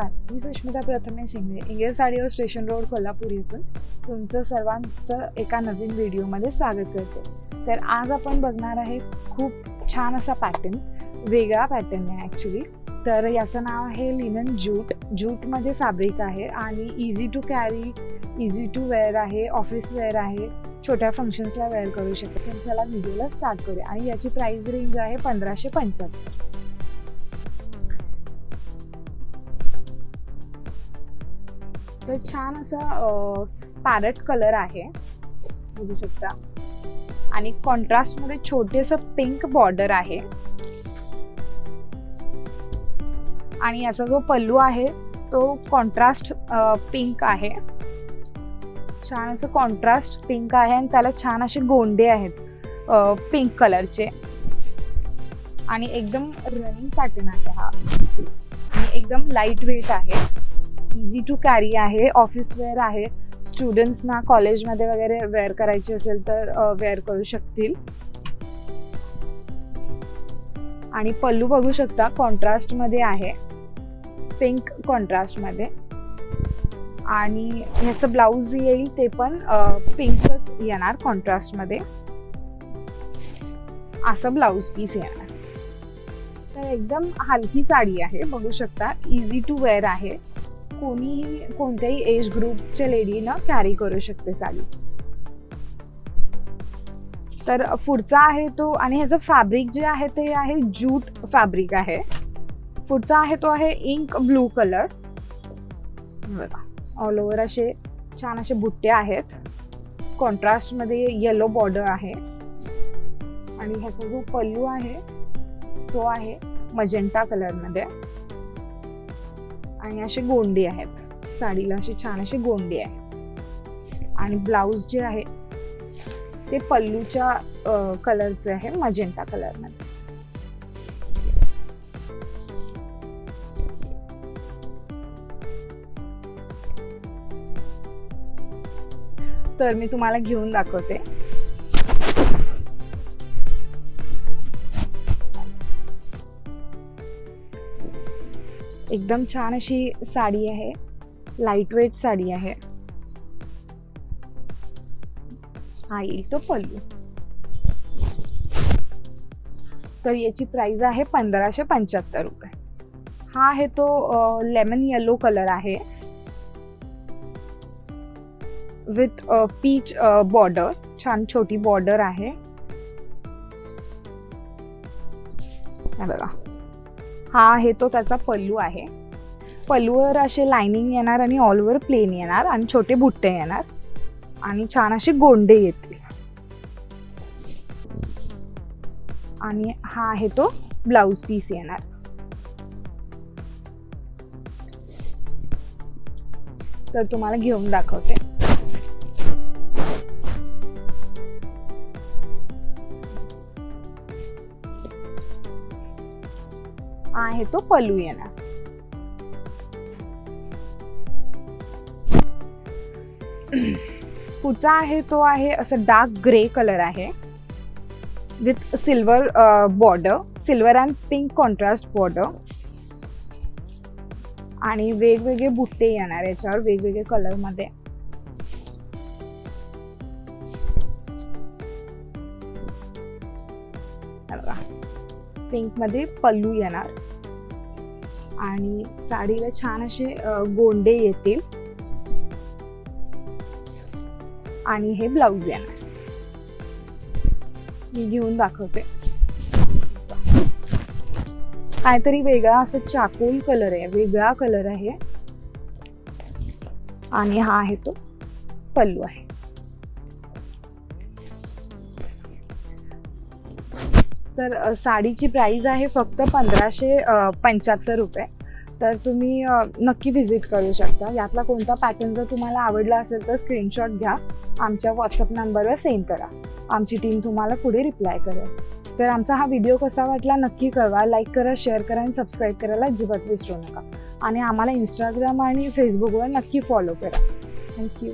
नमस्कार, मी सुष्मिता प्रथमेश इंग्रज sari house station road Kolhapur येथून तुमचं सर्वांचं एका नवीन व्हिडिओमध्ये स्वागत करते। तर आज आपण बघणार आहे खूप छान असा पॅटर्न, वेगळा पॅटर्न आहे ॲक्च्युली। तर याचं नाव आहे लिनन ज्यूट। ज्यूटमध्ये फॅब्रिक आहे आणि easy to carry, easy to wear आहे, ऑफिस वेअर आहे, छोट्या फंक्शन्सला वेअर करू शकते। तर चला व्हिडिओला स्टार्ट करूया आणि याची प्राइस रेंज आहे 1575। तर छान असा पॅरेट कलर आहे, बघू शकता, आणि कॉन्ट्रास्ट मध्ये छोटेसं पिंक बॉर्डर आहे आणि याचा जो पल्लू आहे तो कॉन्ट्रास्ट पिंक आहे। छान असं कॉन्ट्रास्ट पिंक आहे आणि त्याला छान असे गोंडे आहेत पिंक कलरचे आणि एकदम रनिंग पॅटर्न आहे हा आणि एकदम लाईट वेट आहे, इझी टू कॅरी आहे, ऑफिस वेअर आहे, स्टुडंट्सना कॉलेजमध्ये वगैरे वेअर करायचे असेल तर वेअर करू शकतील। आणि पल्लू बघू शकता कॉन्ट्रास्ट मध्ये आहे, पिंक कॉन्ट्रास्ट मध्ये, आणि ह्याचं ब्लाऊज येईल ते पण पिंकच येणार कॉन्ट्रास्ट मध्ये, असं ब्लाऊज पीस येणार। तर एकदम हलकी साडी आहे, बघू शकता, इझी टू वेअर आहे, कोणीही कोणत्याही एज ग्रुपच्या लेडीना कॅरी करू शकते साडी। तर पुढचा आहे तो, आणि ह्याचं फॅब्रिक जे आहे ते आहे ज्यूट फॅब्रिक आहे। पुढचा आहे तो आहे इंक ब्लू कलर, बघा ऑल ओव्हर असे छान असे बुट्टे आहेत, कॉन्ट्रास्ट मध्ये येलो बॉर्डर आहे आणि ह्याचा जो पल्लू आहे तो आहे मजेंटा कलर मध्ये आणि असे गोंडे आहेत, साडीला असे छान असे गोंडे आहेत आणि ब्लाऊज जे आहे ते पल्लूच्या कलरचे आहे, मजेंटा कलर मध्ये। तर मी तुम्हाला घेऊन दाखवते। एकदम छान अशी साडी आहे, लाईट वेट साडी आहे, हा येईल तो पल्लू। तर याची प्राइस आहे 1575 रुपये। हा आहे तो लेमन येलो कलर आहे विथ पीच बॉर्डर, छान छोटी बॉर्डर आहे, बघा, हा आहे तो त्याचा पल्लू आहे। पल्लूवर असे लाइनिंग येणार आणि ऑल ओव्हर प्लेन येणार आणि छोटे बुट्टे येणार आणि छान असे गोंडे येतील, आणि हा आहे तो ब्लाऊज पीस येणार। तर तुम्हाला घेऊन दाखवते। आहे तो पल्लू येणार। पुढचा आहे तो आहे असं डार्क ग्रे कलर आहे with silver border, silver and pink contrast border, आणि वेगवेगळे बुट्टे येणार याच्यावर वेगवेगळे कलर मध्ये। पिंक मध्ये पल्लू येणार आणि साडीला छान असे गोंडे येतील आणि हे ब्लाऊज येणार। मी घेऊन दाखवते। काहीतरी वेगळा असं चाकोल कलर आहे, वेगळा कलर आहे आणि हा आहे तो पल्लू आहे। तर साडीची प्राइस आहे फक्त 1575 रुपये। तर तुम्ही नक्की व्हिजिट करू शकता। यातला कोणता पॅटर्न जर तुम्हाला आवडला असेल तर स्क्रीनशॉट घ्या, आमच्या व्हॉट्सअप नंबरवर सेंड करा, आमची टीम तुम्हाला पुढे रिप्लाय करेल। तर आमचा हा व्हिडिओ कसा वाटला नक्की कळवा, लाईक करा, शेअर करा आणि सबस्क्राईब करायला अजिबात विसरू नका, आणि आम्हाला इंस्टाग्राम आणि फेसबुकवर नक्की फॉलो करा। थँक्यू।